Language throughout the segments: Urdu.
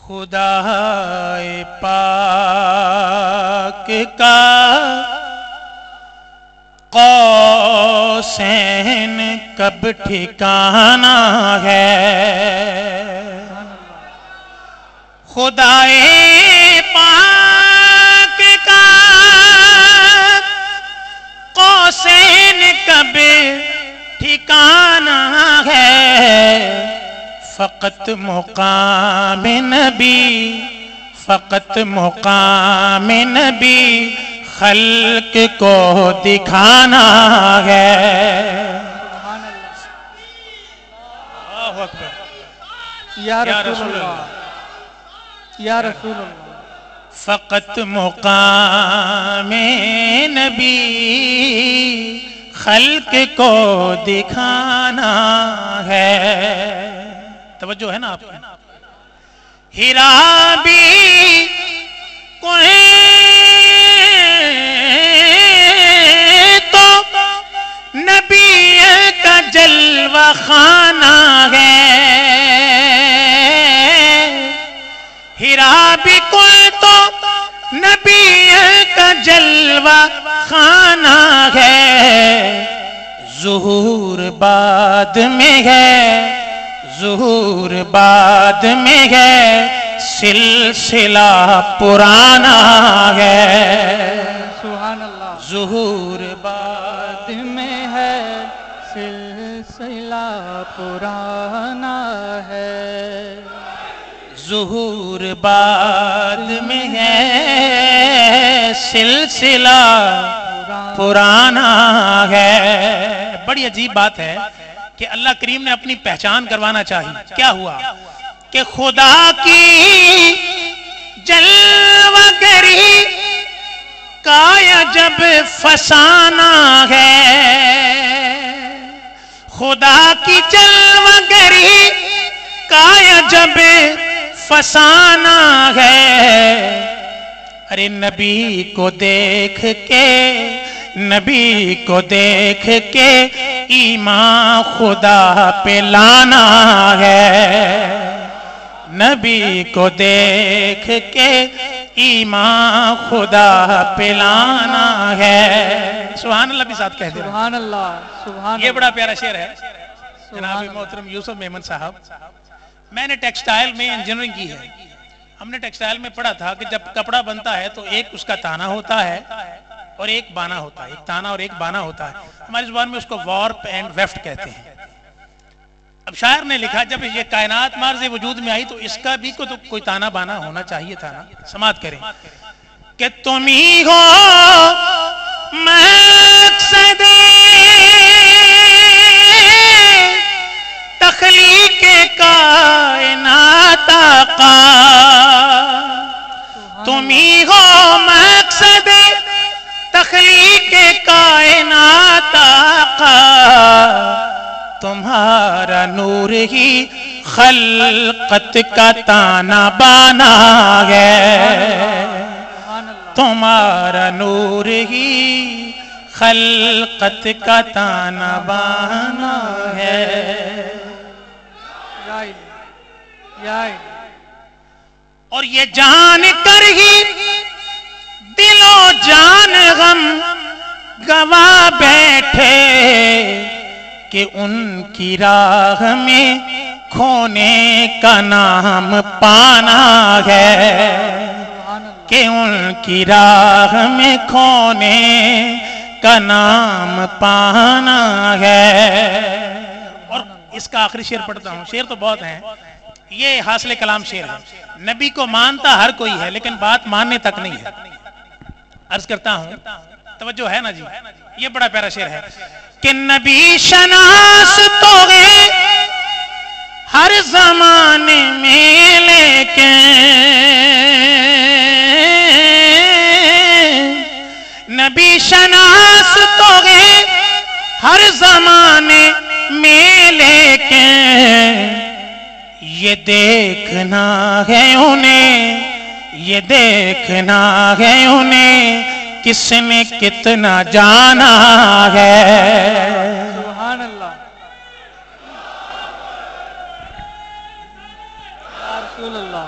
خدائے پاک کا قوسین کب ٹھکانا ہے، خدائے پاک کا قوسین کب ٹھکانا ہے، فقط مقام نبی، فقط مقام نبی خلق کو دکھانا ہے۔ اللہ اکبر، یا رسول اللہ، یا رسول اللہ۔ فقط مقام نبی خلق کو دکھانا ہے۔ توجہ ہے نا آپ کو؟ ہیرا بھی کوئی تو نبی کا جلوہ خانہ ہے، ہیرا بھی کوئی تو نبی کا جلوہ خانہ ہے، ظہور بعد میں ہے، ظہور بعد میں ہے، سلسلہ پرانا ہے۔ سبحان اللہ۔ ظہور بعد میں ہے، سلسلہ پرانا ہے، ظہور بعد میں ہے، سلسلہ پرانا ہے۔ بڑی عجیب بات ہے کہ اللہ کریم نے اپنی پہچان کروانا چاہی۔ کیا ہوا کہ خدا کی جلوہ گری کا جب فسانہ ہے، خدا کی جلوہ گری کا جب فسانہ ہے، ارے نبی کو دیکھ کے، نبی کو دیکھ کے ایمان خدا پہ لانا ہے، نبی کو دیکھ کے ایمان خدا پہ لانا ہے۔ سبحان اللہ بھی ساتھ کہہ دیں۔ سبحان اللہ، سبحان اللہ۔ یہ بڑا پیارا شعر ہے جناب محترم یوسف میمن صاحب۔ میں نے ٹیکسٹائل میں انجینئرنگ کی ہے، ہم نے ٹیکسٹائل میں پڑھا تھا کہ جب کپڑا بنتا ہے تو ایک اس کا تانا ہوتا ہے اور ایک بانا ہوتا ہے، ایک تانا اور ایک بانا ہوتا ہے، ہماری زبان میں اس کو وارپ اینڈ ویفٹ کہتے ہیں۔ اب شاعر نے لکھا جب یہ کائنات مارز وجود میں آئی تو اس کا بھی کوئی تانا بانا ہونا چاہیے تھا نا۔ سماعت کریں کہ تم ہی ہو مقصد تخلیق کائنات آقا، تم ہی ہو مقصد تخلیق کائنات آقا، تمہارا نور ہی خلقت کا تانا بانا ہے، تمہارا نور ہی خلقت کا تانا بانا ہے۔ اور یہ جان کر ہی دل و جان غم گوا بیٹھے کہ ان کی راہ میں کھونے کا نام پانا ہے، کہ ان کی راہ میں کھونے کا نام پانا ہے۔ اور اس کا آخری شعر پڑھتا ہوں، شعر تو بہت ہیں، یہ حاصل کلام شعر ہے۔ نبی کو مانتا ہر کوئی ہے لیکن بات ماننے تک نہیں ہے۔ عرض کرتا ہوں، توجہ ہے نا جی؟ یہ بڑا پیارا شعر ہے کہ نبی شناس تو ہے ہر زمانے میں لیکن نبی شناس تو ہے ہر زمانے میں لیکن یہ دیکھنا ہے انہیں، یہ دیکھنا ہے انہیں کس نے کتنا جانا ہے۔ سبحان اللہ، یا رسول اللہ،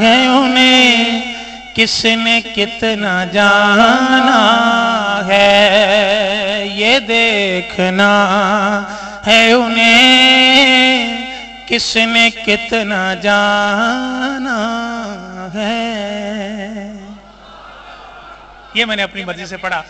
ہے انہیں کس نے کتنا جانا ہے، یہ دیکھنا ہے انہیں کس نے کتنا جانا ہے۔ یہ میں نے اپنی مرضی سے پڑھا۔